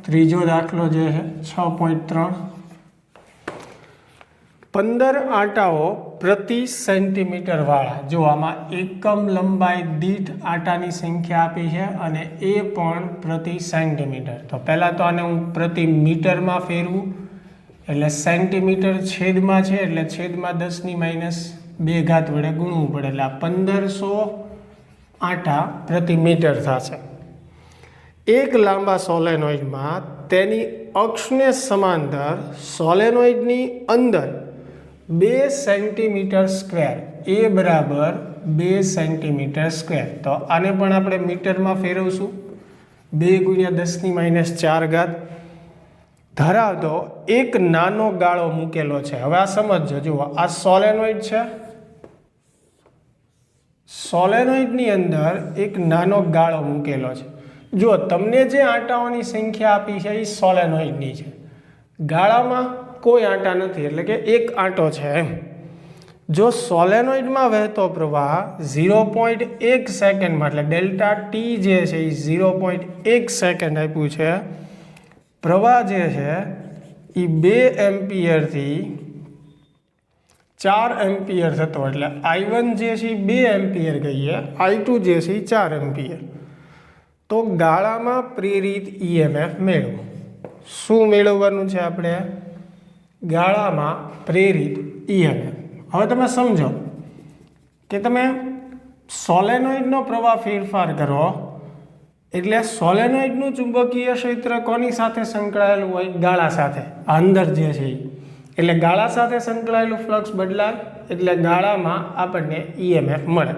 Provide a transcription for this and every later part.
ત્રીજો દાખલો જે છે 6.3 15 આંટાઓ પ્રતિ સેન્ટીમીટર વાળા, જો આમાં એકમ લંબાઈ દીઠ આંટાની સંખ્યા આપી છે અને એ પણ પ્રતિ સેન્ટીમીટર. તો પહેલાં તો આને હું પ્રતિ મીટરમાં ફેરવું, એટલે સેન્ટીમીટર છેદમાં છે એટલે છેદમાં 10⁻2 ઘાત વડે ગુણવું પડે, એટલે આ 1500 આંટા પ્રતિ મીટર થશે. એક લાંબા સોલેનોઇડમાં તેની અક્ષને સમાંતર સોલેનોઇડની અંદર 2 સેન્ટીમીટર સ્ક્વેર, એ બરાબર 2 સેન્ટીમીટર સ્ક્વેર. તો આને પણ આપણે મીટરમાં ફેરવશું, 2 × 10⁻4 ઘાત ધરાવતો એક નાનો ગાળો મૂકેલો છે. હવે આ સમજો, જુઓ આ સોલેનોઇડ છે, સોલેનોઇડની અંદર એક નાનો ગાળો મૂકેલો છે. જો તમને જે આંટાઓની સંખ્યા આપી છે એ સોલેનોઇડની છે, ગાળામાં કોઈ આંટા નથી, એટલે કે એક આંટો છે એમ. જો સોલેનોઇડમાં વહેતો પ્રવાહ 0.1 સેકન્ડમાં, એટલે ડેલ્ટા ટી જે છે એ 0.1 સેકન્ડ આપ્યું છે, પ્રવાહ જે છે એ 2 એમ્પિયરથી 4 એમ્પિયર થતો, એટલે I1 જે છે એ 2 એમ્પિયર કહીએ, I2 જે છે એ 4 એમ્પિયર. તો ગાળામાં પ્રેરિત EMF મેળવો. શું મેળવવાનું છે આપણે? ગાળામાં પ્રેરિત EMF. હવે તમે સમજો કે તમે સોલેનોઇડનો પ્રવાહ ફેરફાર કરો એટલે સોલેનોઇડનું ચુંબકીય ક્ષેત્ર કોની સાથે સંકળાયેલું હોય? ગાળા સાથે, અંદર જે છે એટલે ગાળા સાથે સંકળાયેલું ફ્લક્સ બદલાય એટલે ગાળામાં આપણને EMF મળે.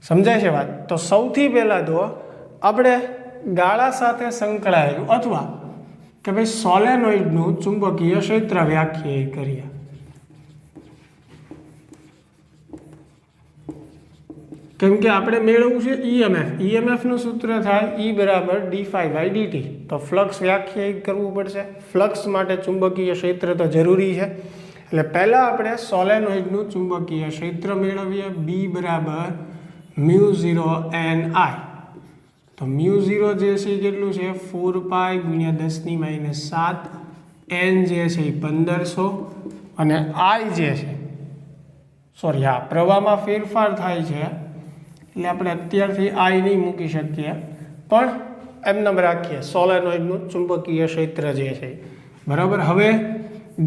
સમજાય છે વાત? તો સૌથી પહેલાં તો આપણે ગાળા સાથે સંકળાયેલું અથવા કે ભાઈ સોલેનોઇડનું ચુંબકીય ક્ષેત્ર વ્યાખ્યાયિત કરીએ. કેમ કે આપણે મેળવવું છે EMF. EMFનું સૂત્ર થાય E બરાબર dϕ/dt. તો ફ્લક્સ વ્યાખ્યાયિત કરવું પડશે. ફ્લક્સ માટે ચુંબકીય ક્ષેત્ર તો જરૂરી છે, એટલે પહેલાં આપણે સોલેનોઇડનું ચુંબકીય ક્ષેત્ર મેળવીએ. B બરાબર μ0 NI. તો μ0 જે છે કેટલું છે? 4π × 10⁻7, n જે છે એ 1500 અને I જે છે, સોરી હા, પ્રવાહમાં ફેરફાર થાય છે એટલે આપણે અત્યારથી I નહીં મૂકી શકીએ, પણ એમને રાખીએ સોલેનોઇડનું ચુંબકીય ક્ષેત્ર જે છે બરાબર. હવે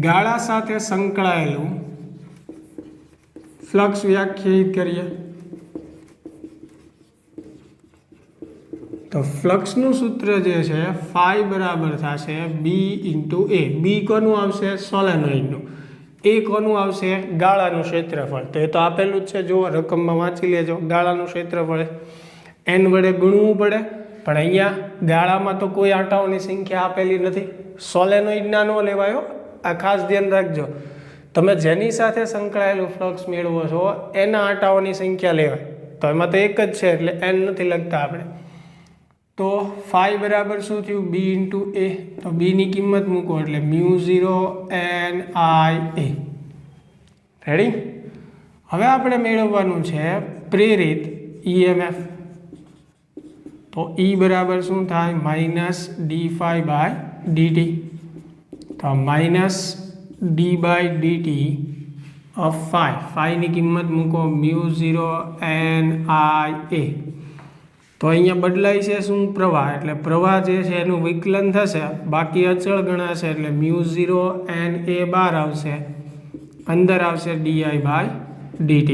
ગાળા સાથે સંકળાયેલું ફ્લક્સ વ્યાખ્યાયિત કરીએ. તો ફ્લક્સનું સૂત્ર જે છે ફાઈ બરાબર થશે B × A. B કોનું આવશે? સોલેનોઇડનું. A કોનું આવશે? ગાળાનું ક્ષેત્રફળ. તો એ તો આપેલું જ છે, જો રકમમાં વાંચી લેજો. ગાળાનું ક્ષેત્રફળ n વડે ગુણવું પડે, પણ અહીંયા ગાળામાં તો કોઈ આંટાઓની સંખ્યા આપેલી નથી, સોલેનોઇડના ન લેવાયો. આ ખાસ ધ્યાન રાખજો. તમે જેની સાથે સંકળાયેલું ફ્લક્સ મેળવો છો એના આંટાઓની સંખ્યા લેવાય. તો એમાં તો એક જ છે એટલે n નથી લખતા આપણે. તો ફાઈ બરાબર શું થયું? B × A. તો B ની કિંમત મૂકો એટલે μ0 NI A. રેડી? હવે આપણે મેળવવાનું છે પ્રેરિત EMF. તો E બરાબર શું થાય? -dϕ/dt. તો -d/dt ઓફ ફાઈ. ફાઈની કિંમત મૂકો μ0 NI A. તો અહીંયા બદલાય છે શું? પ્રવાહ. એટલે પ્રવાહ જે છે એનું વિકલન થશે, બાકી અચળ ગણાશે, એટલે μ0 NA બહાર આવશે, અંદર આવશે dI/dt.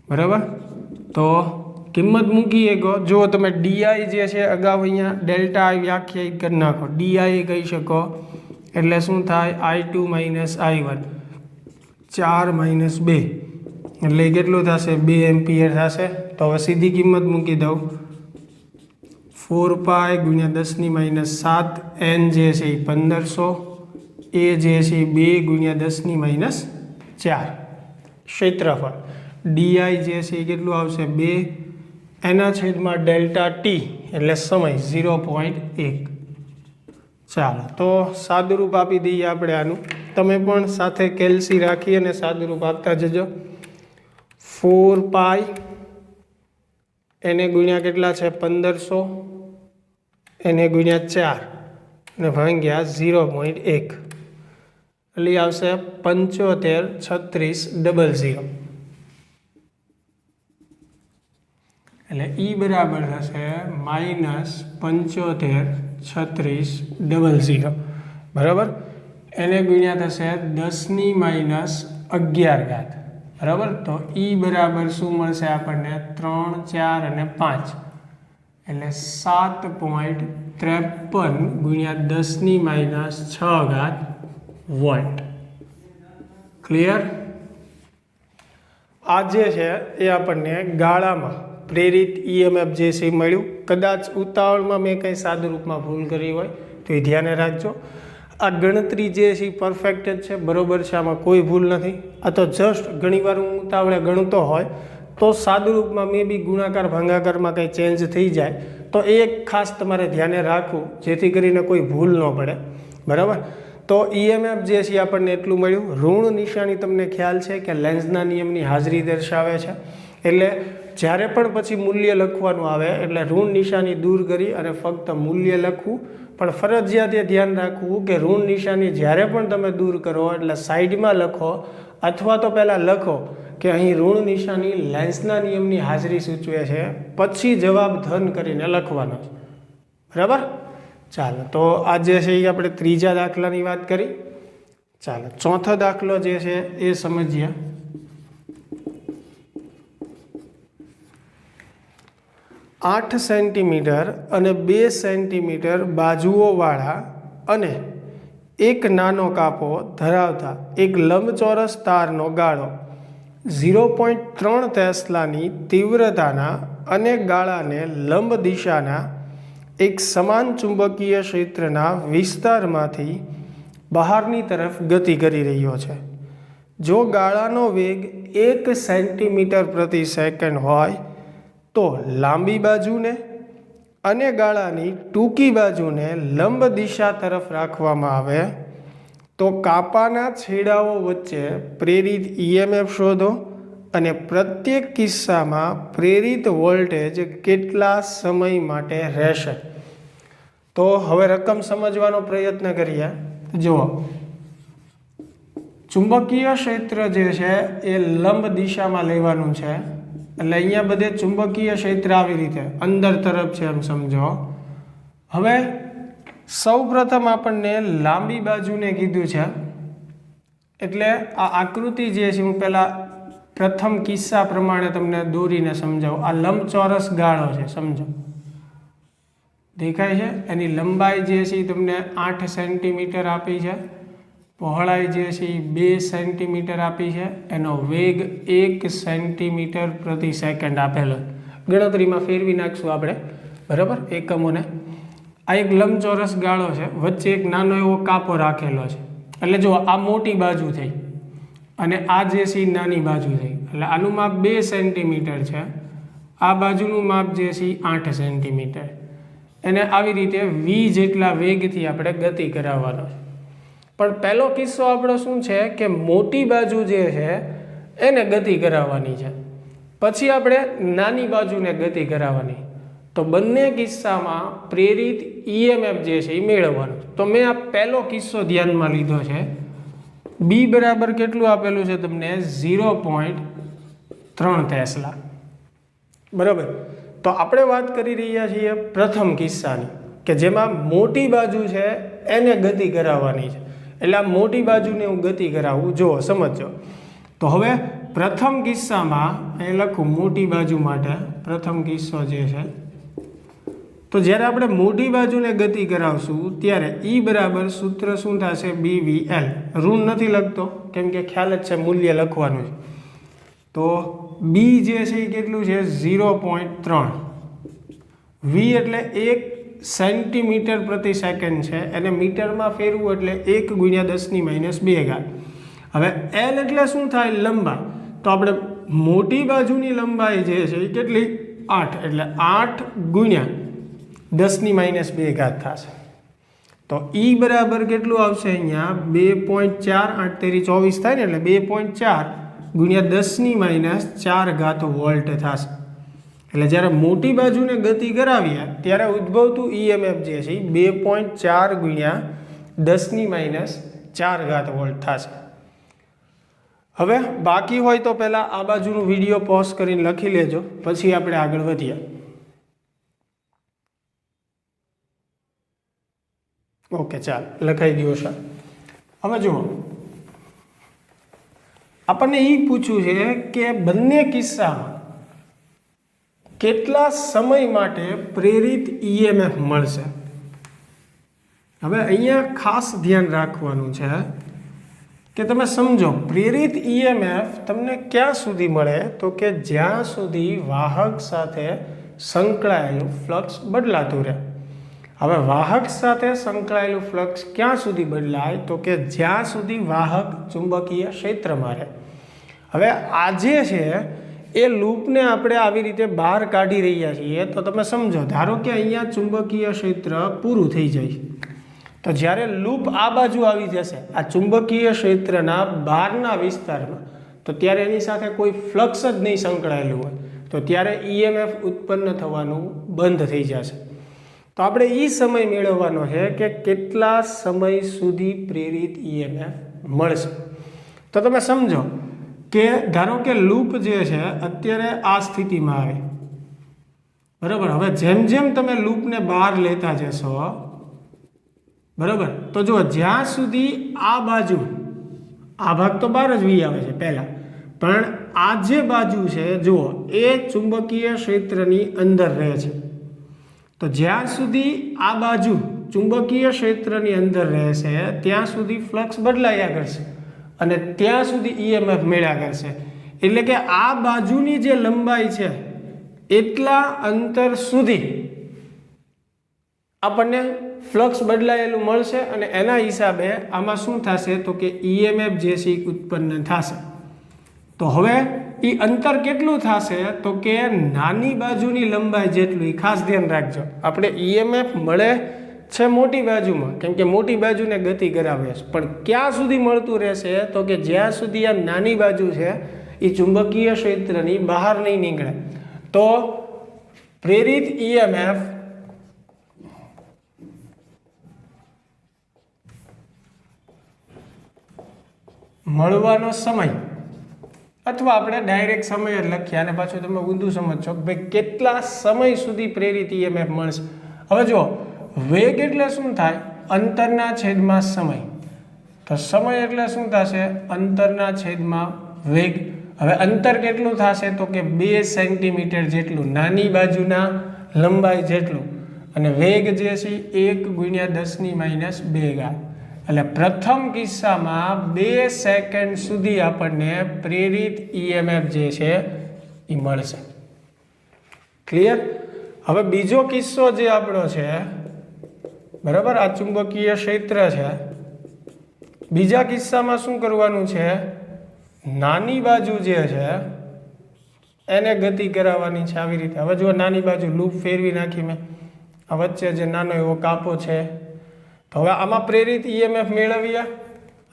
બરાબર? તો કિંમત મૂકીએ ગો. જો તમે DI જે છે અગાઉ અહીંયા ડેલ્ટા I વ્યાખ્યાયિત કરી નાખો, DI કહી શકો, એટલે શું થાય? I2 - I1, 4 - 2 એટલે કેટલું થશે? 2 એમ્પિયર થશે. તો હવે સીધી કિંમત મૂકી દઉં, 4π × 10⁻7, n જે છે એ 1500, A જે છે 2 × 10⁻4 ક્ષેત્રફળ. DI જે છે એ કેટલું આવશે? 2 એના છેદમાં ડેલ્ટા ટી એટલે સમય 0.1. ચાલો તો સાદુરૂપ આપી દઈએ આપણે આનું. તમે પણ સાથે કેલ્સી રાખી અને સાદુરૂપ આપતા જજો. 4π એને ગુણ્યા કેટલા છે? 1500, એને ગુણ્યા 4 અને ભાગ્યા 0.1 એટલે આવશે 753600 એટલે E બરાબર થશે -753600 બરાબર. એને ગુણ્યા થશે 10⁻11 બરાબર. તો E બરાબર શું મળશે આપણને 3, 4 અને 5 એટલે 7.53 ગુણ્યા 10⁻6 વોલ્ટ. ક્લિયર? આ જે છે એ આપણને ગાળામાં પ્રેરિત EMF જે છે મળ્યું. કદાચ ઉતાવળમાં મેં કંઈ સાદું રૂપમાં ભૂલ કરી હોય તો એ ધ્યાને રાખજો. આ ગણતરી જે છે પરફેક્ટ જ છે, બરોબર છે, આમાં કોઈ ભૂલ નથી. આ તો જસ્ટ ઘણીવાર હું ઉતાવળે ગણતો હોય તો સાદું રૂપમાં મે બી ગુણાકાર ભાગાકારમાં કંઈ ચેન્જ થઈ જાય તો એ ખાસ તમારે ધ્યાને રાખવું જેથી કરીને કોઈ ભૂલ ન પડે. બરાબર. તો EMF જે છે આપણને એટલું મળ્યું. ઋણ નિશાની તમને ખ્યાલ છે કે લેન્ઝના નિયમની હાજરી દર્શાવે છે. એટલે જ્યારે પણ પછી મૂલ્ય લખવાનું આવે એટલે ઋણ નિશાની દૂર કરી અને ફક્ત મૂલ્ય લખવું. પણ ફરજિયાત એ ધ્યાન રાખવું કે ઋણ નિશાની જ્યારે પણ તમે દૂર કરો એટલે સાઈડમાં લખો અથવા તો પહેલાં લખો કે અહીં ઋણ નિશાની લેન્ઝના નિયમની હાજરી સૂચવે છે, પછી જવાબ ધન કરીને લખવાનો છે. બરાબર. ચાલો, તો આ જે છે એ આપણે ત્રીજા દાખલાની વાત કરી. ચાલો, ચોથો દાખલો જે છે એ સમજીએ. 8 સેન્ટીમીટર અને 2 સેન્ટીમીટર બાજુઓવાળા અને એક નાનો કાપો ધરાવતા એક લંબચોરસ તારનો ગાળો 0.3 ટેસ્લાની તીવ્રતાના અને ગાળાને લંબ દિશાના એક સમાન ચુંબકીય ક્ષેત્રના વિસ્તારમાંથી બહારની તરફ ગતિ કરી રહ્યો છે. જો ગાળાનો વેગ 1 સેન્ટીમીટર પ્રતિ સેકન્ડ હોય તો લાંબી બાજુને અને ગાળાની ટૂંકી બાજુને લંબ દિશા તરફ રાખવામાં આવે તો કાપાના છેડાઓ વચ્ચે પ્રેરિત EMF શોધો અને પ્રત્યેક કિસ્સામાં પ્રેરિત વોલ્ટેજ કેટલા સમય માટે રહેશે. તો હવે રકમ સમજવાનો પ્રયત્ન કરીએ. જુઓ, ચુંબકીય ક્ષેત્ર જે છે એ લંબ દિશામાં લેવાનું છે. એટલે અહીંયા બધે ચુંબકીય ક્ષેત્ર આવી રીતે અંદર તરફ છે એમ સમજો. હવે સૌ પ્રથમ આપણને લાંબી બાજુને કીધું છે એટલે આ આકૃતિ જે છે હું પહેલાં પ્રથમ કિસ્સા પ્રમાણે તમને દોરીને સમજાવું. આ લંબચોરસ ગાળો છે, સમજો. દેખાય છે? એની લંબાઈ જે છે તમને 8 સેન્ટીમીટર આપી છે, પહોળાઈ જે છે એ 2 સેન્ટીમીટર આપી છે, એનો વેગ 1 સેન્ટીમીટર પ્રતિ સેકન્ડ આપેલો. ગણતરીમાં ફેરવી નાખશું આપણે, બરાબર, એકમોને. આ એક લંબચોરસ ગાળો છે, વચ્ચે એક નાનો એવો કાપો રાખેલો છે. એટલે જો આ મોટી બાજુ થઈ અને આ જે છે એ નાની બાજુ થઈ. એટલે આનું માપ 2 સેન્ટીમીટર છે, આ બાજુનું માપ જે છે 8 સેન્ટીમીટર. એને આવી રીતે v જેટલા વેગથી આપણે ગતિ કરાવવાનો છે. પણ પહેલો કિસ્સો આપણો શું છે કે મોટી બાજુ જે છે એને ગતિ કરાવવાની છે, પછી આપણે નાની બાજુને ગતિ કરાવવાની. તો બંને કિસ્સામાં પ્રેરિત EMF જે છે એ મેળવવાનું. તો મેં આ પહેલો કિસ્સો ધ્યાનમાં લીધો છે. B બરાબર કેટલું આપેલું છે તમને? 0.3 ટેસ્લા. બરાબર. તો આપણે વાત કરી રહ્યા છીએ પ્રથમ કિસ્સાની કે જેમાં મોટી બાજુ છે એને ગતિ કરાવવાની છે. એટલે આ મોટી બાજુને હું ગતિ કરાવું. જુઓ, સમજો. તો હવે પ્રથમ કિસ્સામાં એ લખું મોટી બાજુ માટે પ્રથમ કિસ્સો જે છે. તો જ્યારે આપણે મોટી બાજુને ગતિ કરાવશું ત્યારે E બરાબર સૂત્ર શું થશે? BVL. ઋણ નથી લખતો કેમ કે ખ્યાલ જ છે મૂલ્ય લખવાનું છે. તો B જે છે એ કેટલું છે? 0.3. V એટલે 1 સેન્ટીમીટર પ્રતિ સેકન્ડ છે, એને મીટરમાં ફેરવું એટલે 1 ગુણ્યા 10⁻². હવે L એટલે શું થાય? લંબાઈ. તો આપણે મોટી બાજુની લંબાઈ જે છે એ કેટલી? 8. એટલે 8 ગુણ્યા 10⁻² થશે. તો E બરાબર કેટલું આવશે અહીંયા? 2.4. 8 તેરી 24 થાય ને, એટલે 2.4 ગુણ્યા 10⁻4 વોલ્ટ થશે. એટલે જ્યારે મોટી બાજુને ગતિ કરાવીએ ત્યારે ઉદ્ભવતું ઈએમએફ જે છે એ 2.4 ગુણ્યા 10⁻⁴ વોલ્ટ થશે. હવે બાકી હોય તો પહેલાં આ બાજુનું વિડીયો પોઝ કરીને લખી લેજો, પછી આપણે આગળ વધીએ. ઓકે, ચાલ લખાઈ ગયો છે. હવે જુઓ, આપણને એ પૂછ્યું છે કે બંને કિસ્સામાં કેટલા સમય માટે પ્રેરિત ઈએમએફ મળશે. હવે અહીંયા ખાસ ધ્યાન રાખવાનું છે કે તમે સમજો, પ્રેરિત ઈએમએફ તમને ક્યાં સુધી મળે તો કે જ્યાં સુધી વાહક સાથે સંકળાયેલું ફ્લક્સ બદલાતું રહે. હવે વાહક સાથે સંકળાયેલું ફ્લક્સ ક્યાં સુધી બદલાય તો કે જ્યાં સુધી વાહક ચુંબકીય ક્ષેત્રમાં રહે. હવે આજે છે એ લૂપને આપણે આવી રીતે બહાર કાઢી રહ્યા છીએ તો તમે સમજો, ધારો કે અહીંયા ચુંબકીય ક્ષેત્ર પૂરું થઈ જાય તો જ્યારે લૂપ આ બાજુ આવી જશે આ ચુંબકીય ક્ષેત્રના બહારના વિસ્તારમાં, તો ત્યારે એની સાથે કોઈ ફ્લક્સ જ નહીં સંકળાયેલું હોય, તો ત્યારે ઈએમએફ ઉત્પન્ન થવાનું બંધ થઈ જશે. તો આપણે એ સમય મેળવવાનો છે કે કેટલા સમય સુધી પ્રેરિત ઈએમએફ મળશે. તો તમે સમજો કે ધારો કે લૂપ જે છે અત્યારે આ સ્થિતિમાં આવે, બરાબર. હવે જેમ જેમ તમે લૂપને બહાર લેતા જશો, બરાબર, તો જુઓ જ્યાં સુધી આ બાજુ, આ ભાગ તો બહાર જ વી આવે છે પહેલાં, પણ આ જે બાજુ છે જુઓ એ ચુંબકીય ક્ષેત્રની અંદર રહે છે. તો જ્યાં સુધી આ બાજુ ચુંબકીય ક્ષેત્રની અંદર રહેશે ત્યાં સુધી ફ્લક્સ બદલાયા કરશે અને ત્યાં સુધી ઈએમએફ મળ્યા કરશે. એટલે કે આ બાજુની જે લંબાઈ છે એટલા અંતર સુધી આપણને ફ્લક્સ બદલાયેલું મળશે અને એના હિસાબે આમાં શું થશે તો કે ઈએમએફ જે છે ઉત્પન્ન થશે. તો હવે એ અંતર કેટલું થશે તો કે નાની બાજુની લંબાઈ જેટલું. ખાસ ધ્યાન રાખજો, આપણે ઈએમએફ મળે છે મોટી બાજુમાં, કેમ કે મોટી બાજુને ગતિ કરાવે છે, પણ ક્યાં સુધી મળતું રહેશે તો કે જ્યાં સુધી આ નાની બાજુ છે એ ચુંબકીય ક્ષેત્રની બહાર નહીં નીકળે. તો પ્રેરિત ઈએમએફ મળવાનો સમય, અથવા આપણે ડાયરેક્ટ સમય જ લખીએ અને પાછું તમે ઊંધું સમજશો કે ભાઈ કેટલા સમય સુધી પ્રેરિત ઈએમએફ મળશે. હવે જો વેગ એટલે શું થાય? અંતરના છેદમાં સમય. તો સમય એટલે શું થશે? અંતરના છેદમાં વેગ. હવે અંતર કેટલું થશે તો કે 2 સેન્ટીમીટર જેટલું, નાની બાજુના લંબાઈ જેટલું, અને વેગ જે છે 1×10⁻². એટલે પ્રથમ કિસ્સામાં 2 સેકન્ડ સુધી આપણને પ્રેરિત ઈએમએફ જે છે એ મળશે. ક્લિયર? હવે બીજો કિસ્સો જે આપણો છે, બરાબર, આ ચુંબકીય ક્ષેત્ર છે. બીજા કિસ્સામાં શું કરવાનું છે? નાની બાજુ જે છે એને ગતિ કરાવવાની છે આવી રીતે. હવે જો નાની બાજુ લૂપ ફેરવી નાખી મેં, આ વચ્ચે જે નાનો એવો કાપો છે, તો હવે આમાં પ્રેરિત ઈએમએફ મેળવીએ.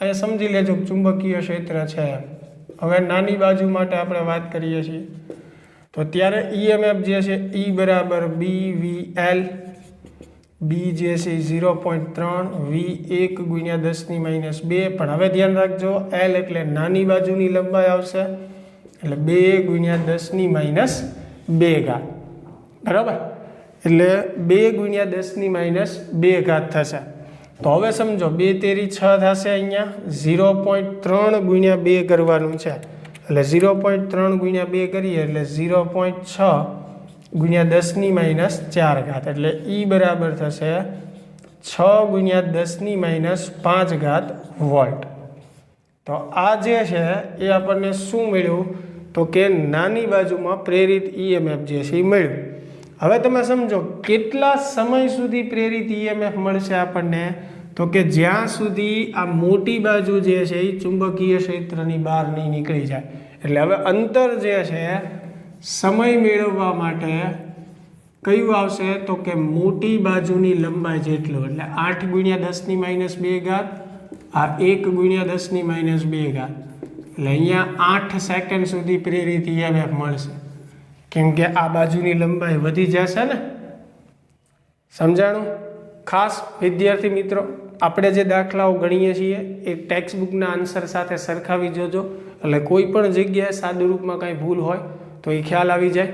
અહીંયા સમજી લેજો ચુંબકીય ક્ષેત્ર છે. હવે નાની બાજુ માટે આપણે વાત કરીએ છીએ તો ત્યારે ઈએમએફ જે છે E બરાબર BVL, બી જે છે 0.3, વી 1×10⁻². પણ હવે ધ્યાન રાખજો, એલ એટલે નાની બાજુની લંબાઈ આવશે, એટલે 2×10⁻². બરાબર, એટલે 2×10⁻² થશે. તો હવે સમજો 2 તેરી 6 થશે. અહીંયા 0.3×2 કરવાનું છે, એટલે 0.3×2 કરીએ એટલે 0.6×10⁻⁴. એટલે E બરાબર થશે 6×10⁻⁵ વોલ્ટ. તો આ જે છે એ આપણને શું મળ્યું તો કે નાની બાજુમાં પ્રેરિત ઈએમએફ જે છે એ મળ્યું. હવે તમે સમજો કેટલા સમય સુધી પ્રેરિત ઈએમએફ મળશે આપણને તો કે જ્યાં સુધી આ મોટી બાજુ જે છે એ ચુંબકીય ક્ષેત્રની બહાર નહીં નીકળી જાય. એટલે હવે અંતર જે છે સમય મેળવવા માટે કયું આવશે તો કે મોટી બાજુની લંબાઈ જેટલું, એટલે 8×10⁻², આ 1×10⁻². એટલે અહીંયા 8 સેકન્ડ સુધી પ્રેરિત ઈએમએફ મળશે. કેમ કે આ બાજુની લંબાઈ વધી જશે ને. સમજાણું? ખાસ વિદ્યાર્થી મિત્રો, આપણે જે દાખલાઓ ગણીએ છીએ એ ટેક્સ્ટ બુકના આન્સર સાથે સરખાવી જોજો, એટલે કોઈ પણ જગ્યાએ સાદુરૂપમાં કાંઈ ભૂલ હોય તો એ ખ્યાલ આવી જાય.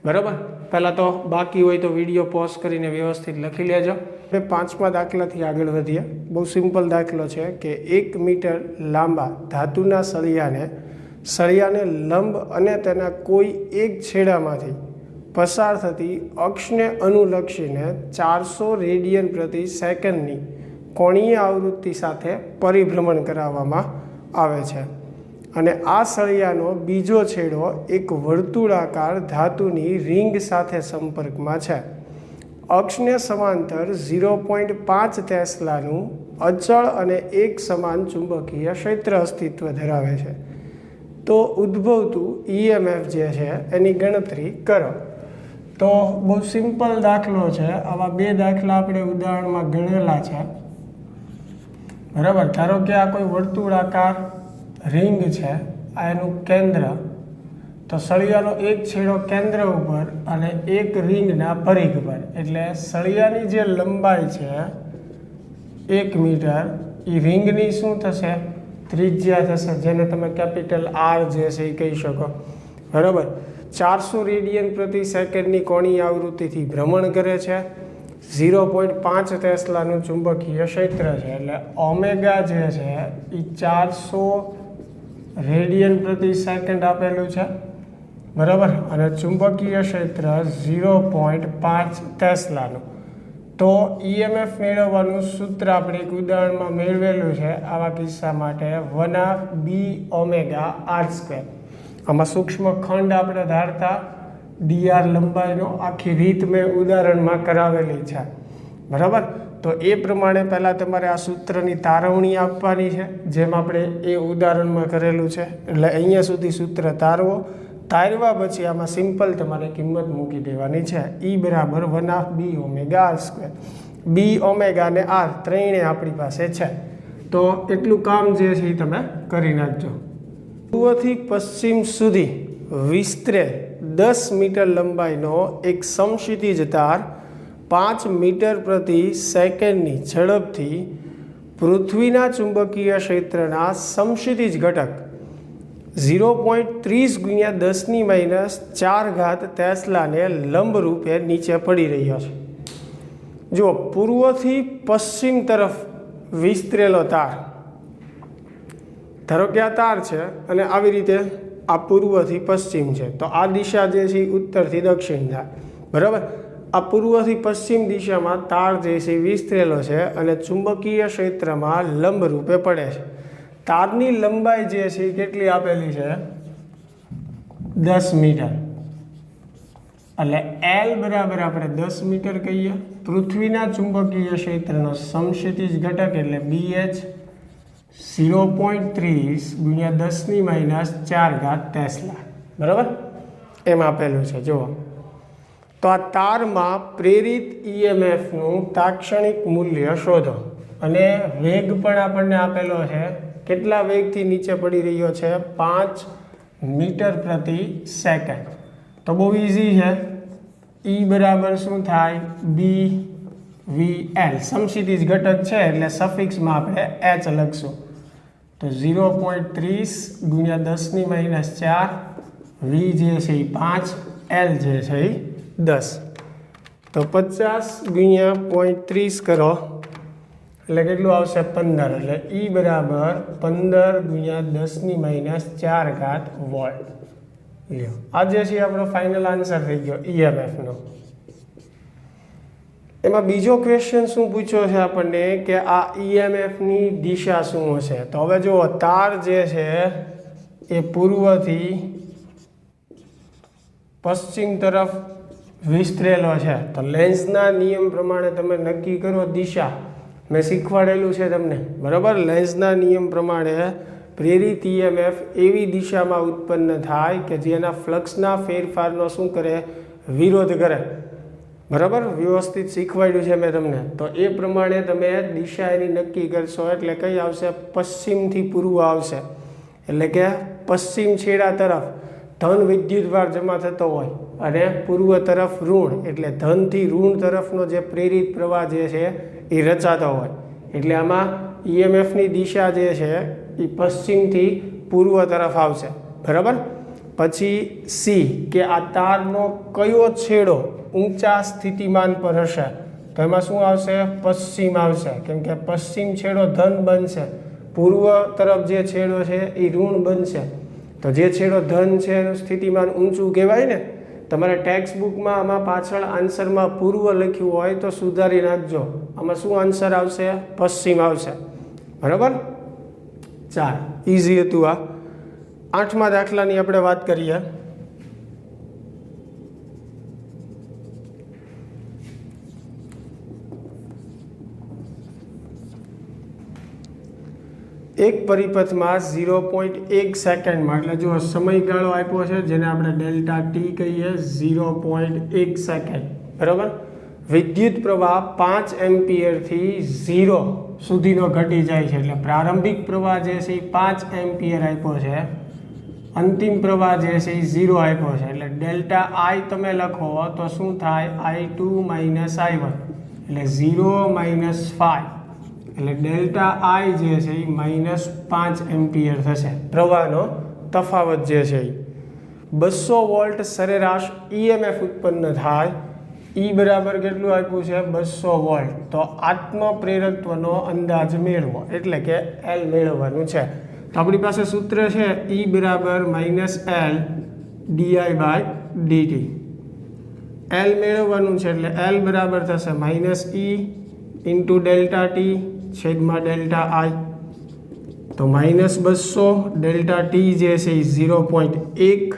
બરાબર? પહેલાં તો બાકી હોય તો વિડીયો પોઝ કરીને વ્યવસ્થિત લખી લેજો. આપણે 5મા દાખલાથી આગળ વધીએ. બહુ સિમ્પલ દાખલો છે કે 1 મીટર લાંબા ધાતુના સળિયાને લંબ અને તેના કોઈ એક છેડામાંથી પસાર થતી અક્ષને અનુલક્ષીને 400 રેડિયન પ્રતિ સેકન્ડની કોણીય આવૃત્તિ સાથે પરિભ્રમણ કરાવવામાં આવે છે અને આ સળિયાનો બીજો છેડો એક વર્તુળાકાર ધાતુની રિંગ સાથે સંપર્કમાં છે. અક્ષને સમાંતર 0.5 ટેસ્લાનું અચળ અને એક સમાન ચુંબકીય ક્ષેત્ર અસ્તિત્વ ધરાવે છે. તો ઉદ્ભવતું EMF જે છે એની ગણતરી કરો. તો બહુ સિમ્પલ દાખલો છે. આવા 2 દાખલા આપણે ઉદાહરણમાં ગણેલા છે. બરાબર? ધારો કે આ કોઈ વર્તુળાકાર રિંગ છે, આ એનું કેન્દ્ર, તો સળિયાનો એક છેડો કેન્દ્ર ઉપર અને એક રિંગના પરિઘ પર, એટલે સળિયાની જે લંબાઈ છે 1 મીટર, એ રિંગની શું થશે? ત્રિજ્યા થશે, જેને તમે કેપિટલ R જે છે એ કહી શકો. બરાબર? 400 રેડિયન પ્રતિ સેકન્ડની કોણીય આવૃત્તિથી ભ્રમણ કરે છે. 0.5 ટેસ્લાનું ચુંબકીય ક્ષેત્ર છે, એટલે ઓમેગા જે છે એ 400 રેડિયન પ્રતિ સેકન્ડ આપેલું છે. બરાબર? અને ચુંબકીય ક્ષેત્ર 0.5 ટેસ્લાનું. તો EMF મેળવવાનું સૂત્ર આપણે એક ઉદાહરણમાં મેળવેલું છે. આવા કિસ્સા માટે 1/2 ઓમેગા R². આમાં સૂક્ષ્મ ખંડ આપણે ધારતા dr લંબાઈનો આખી રીત મેં ઉદાહરણમાં કરાવેલી છે. બરાબર? તો એ પ્રમાણે પહેલાં તમારે આ સૂત્રની તારવણી આપવાની છે, જેમ આપણે એ ઉદાહરણમાં કરેલું છે. એટલે અહીંયા સુધી સૂત્ર તારવો. તારવા પછી આમાં સિમ્પલ તમારે કિંમત મૂકી દેવાની છે. E બરાબર 1/2 ઓમેગા R². B, ઓમેગા અને R ત્રણે આપણી પાસે છે. તો એટલું કામ જે છે એ તમે કરી નાખજો. પૂર્વથી પશ્ચિમ સુધી વિસ્તરેલ 10 મીટર લંબાઈનો એક સમક્ષિતિજ તાર 5 મીટર પ્રતિ સેકન્ડની ઝડપથી પૃથ્વીના ચુંબકીય ક્ષેત્રના સમક્ષિતિજ ઘટક 0.30 × 10⁻⁴ ટેસ્લાને લંબ રૂપે નીચે પડી રહ્યો છે. જો પૂર્વથી પશ્ચિમ તરફ વિસ્તરેલો તાર, ધારો કે આ તાર છે અને આવી રીતે આ પૂર્વથી પશ્ચિમ છે, તો આ દિશા જે છે ઉત્તરથી દક્ષિણ થાય. બરાબર? આ પૂર્વથી પશ્ચિમ દિશામાં તાર જે છે વિસ્તરેલો છે અને ચુંબકીય ક્ષેત્રમાં લંબ રૂપે પડે છે. તારની લંબાઈ જે છે એ કેટલી આપેલી છે? 10 મીટર. એટલે L બરાબર આપણે 10 મીટર કહીએ. પૃથ્વીના ચુંબકીય ક્ષેત્રનો સમક્ષિતિજ ઘટક એટલે BH 0.30 × 10⁻⁴ ટેસ્લા. બરાબર? એમ આપેલું છે. જુઓ, તો આ તારમાં પ્રેરિત EMFનું તાક્ષણિક મૂલ્ય શોધો અને વેગ પણ આપણને આપેલો છે. કેટલા વેગથી નીચે પડી રહ્યો છે? 5 મીટર પ્રતિ સેકન્ડ. તો બહુ ઇઝી છે. E બરાબર શું થાય? BVL. સમક્ષિતિજ ઘટક છે એટલે સફિક્સમાં આપણે H લખશું. તો 0.30 × 10⁻⁴, V જે છે એ 5, L જે છે એ 10. તો 50 × 0.30 કરો એટલે કેટલું આવશે? 15. એટલે E બરાબર 15 × 10⁻⁴ વોલ્ટ. લ્યો, આ જે છે આપણો ફાઇનલ આન્સર થઈ ગયો EMFનો. એમાં બીજો ક્વેશ્ચન શું પૂછ્યો છે આપણને કે આ EMFની દિશા શું હશે? તો હવે જુઓ, તાર જે છે એ પૂર્વથી પશ્ચિમ તરફ વિસ્તરેલો છે. તો લેન્સના નિયમ પ્રમાણે તમે નક્કી કરો દિશા. મેં શીખવાડેલું છે તમને. બરાબર? લેન્સના નિયમ પ્રમાણે પ્રેરિત EMF એવી દિશામાં ઉત્પન્ન થાય કે જેના ફ્લક્સના ફેરફારનો શું કરે? વિરોધ કરે. બરાબર? વ્યવસ્થિત શીખવાડ્યું છે મેં તમને. તો એ પ્રમાણે તમે દિશા એની નક્કી કરશો એટલે કઈ આવશે? પશ્ચિમથી પૂર્વ આવશે. એટલે કે પશ્ચિમ છેડા તરફ ધન વિદ્યુતભાર જમા થતો હોય અને પૂર્વ તરફ ઋણ, એટલે ધનથી ઋણ તરફનો જે પ્રેરિત પ્રવાહ જે છે એ રચાતો હોય, એટલે આમાં ઈએમએફની દિશા જે છે એ પશ્ચિમથી પૂર્વ તરફ આવશે, બરાબર. પછી સી કે આ તારનો કયો છેડો ઊંચા સ્થિતિમાન પર હશે, તો એમાં શું આવશે? પશ્ચિમ આવશે, કેમ કે પશ્ચિમ છેડો ધન બનશે, પૂર્વ તરફ જે છેડો છે એ ઋણ બનશે. તો જે છેડો ધન છે એનું સ્થિતિમાન ઊંચું કહેવાય ને. તમારે ટેક્સ્ટ બુકમાં આમાં પાછળ આન્સરમાં પૂર્વ લખ્યું હોય તો સુધારી નાખજો, આમાં શું આન્સર આવશે? પશ્ચિમ આવશે, બરાબર. 4 ઇઝી હતું આ. 8મા દાખલાની આપણે વાત કરીએ. એક પરિપથમાં 0.1 સેકન્ડમાં, એટલે જો સમયગાળો આપ્યો છે જેને આપણે ડેલ્ટા ટી કહીએ, 0.1 સેકન્ડ, બરાબર. વિદ્યુત પ્રવાહ 5 એમ્પિયરથી 0 સુધીનો ઘટી જાય છે, એટલે પ્રારંભિક પ્રવાહ જે છે એ 5 એમ્પિયર આપ્યો છે, અંતિમ પ્રવાહ જે છે એ 0 આપ્યો છે, એટલે ડેલ્ટા આઈ તમે લખો તો શું થાય? I2 માઇનસ I1, એટલે 0 માઇનસ 5, એટલે ડેલ્ટા આઈ જે છે એ -5 એમ્પિયર થશે. પ્રવાહનો તફાવત જે છે એ 200 વોલ્ટ સરેરાશ ઈએમએફ ઉત્પન્ન થાય. ઈ બરાબર કેટલું આપ્યું છે? 200 વોલ્ટ. તો આત્મપ્રેરકત્વનો અંદાજ મેળવો, એટલે કે એલ મેળવવાનું છે. તો આપણી પાસે સૂત્ર છે ઈ બરાબર -L di/dt. એલ મેળવવાનું છે, એટલે એલ બરાબર થશે -E ઇન્ટુ ડેલ્ટા ટી છેદમાં ડેલ્ટા આઈ. તો -200, ડેલ્ટા ટી જે છે એ 0.1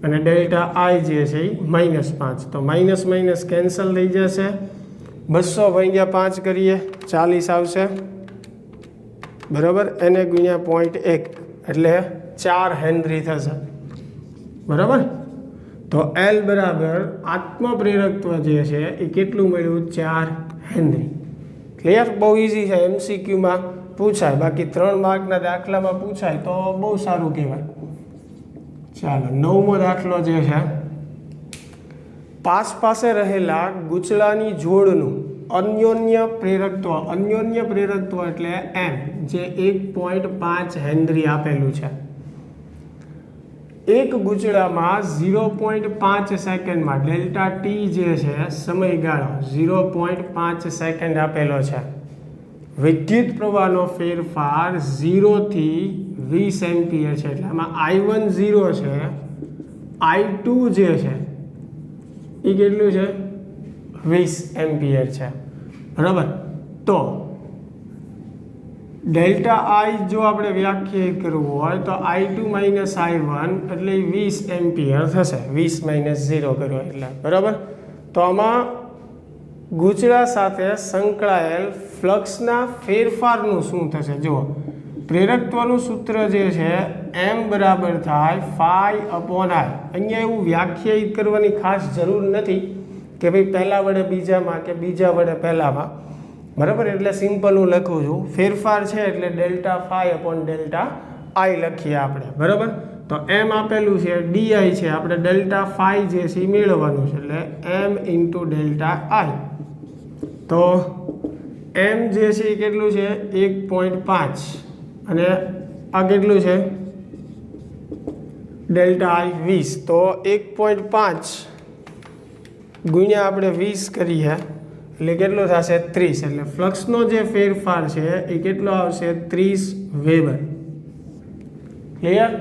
અને ડેલ્ટા આઈ જે છે એ -5. તો માઇનસ માઇનસ કેન્સલ થઈ જશે. 200 ભાગ્યા 5 કરીએ 40 આવશે, બરાબર. એને ગુણ્યા 0.1 એટલે 4 હેનરી થશે, બરાબર. તો એલ બરાબર આત્મપ્રેરકત્વ જે છે એ કેટલું મળ્યું? 4 હેનરી. ક્લિયર? બહુ ઇઝી છે, MCQમાં પૂછાય, બાકી 3 માર્કના દાખલામાં પૂછાય તો બહુ સારું કહેવાય. ચાલો 9મો દાખલો જે છે, પાસે રહેલા ગૂંચળાની જોડનું અન્યોન્ય પ્રેરકત્વ એટલે M જે 1.5 હેનરી આપેલું છે. એક ગૂંચળામાં 0.5 સેકન્ડમાં ડેલ્ટા ટી જે છે સમયગાળો 0.5 સેકન્ડ આપેલો છે. વિદ્યુત પ્રવાહનો ફેરફાર 0 થી 20 એમ્પિયર છે, એટલે આમાં I1 0 છે, I2 જે છે એ કેટલું છે? 20 એમ્પિયર છે, બરાબર. તો ડેલ્ટા આઈ જો આપણે વ્યાખ્યાયિત કરવું હોય તો I2 માઇનસ I1 એટલે 20 એમ્પિયર થશે, 20 માઇનસ 0 કર્યો એટલે, બરાબર. તો આમાં ગૂંચળા સાથે સંકળાયેલ ફ્લક્સના ફેરફારનું શું થશે? જુઓ, પ્રેરકત્વનું સૂત્ર જે છે M બરાબર થાય phi/I. અહીંયા એવું વ્યાખ્યાયિત કરવાની ખાસ જરૂર નથી કે ભાઈ પહેલા વડે બીજામાં કે બીજા વડે પહેલામાં, બરાબર. એટલે સિમ્પલ હું લખું છું, ફેરફાર છે એટલે ડેલ્ટા phi/ડેલ્ટા I લખીએ આપણે, બરાબર. તો M આપેલું છે, DI છે, આપણે ડેલ્ટા phi જે છે એ મેળવવાનું છે, એટલે M ઇન્ટુ ડેલ્ટા I. તો M જે છે એ કેટલું છે? 1.5 અને આ કેટલું છે? Delta I 20. તો 1.5 ગુણ્યા આપણે 20 કરીએ એટલે કેટલો થશે? 30. એટલે ફ્લક્સનો જે ફેરફાર છે એ કેટલો આવશે? 30 વેબર. ક્લિયર?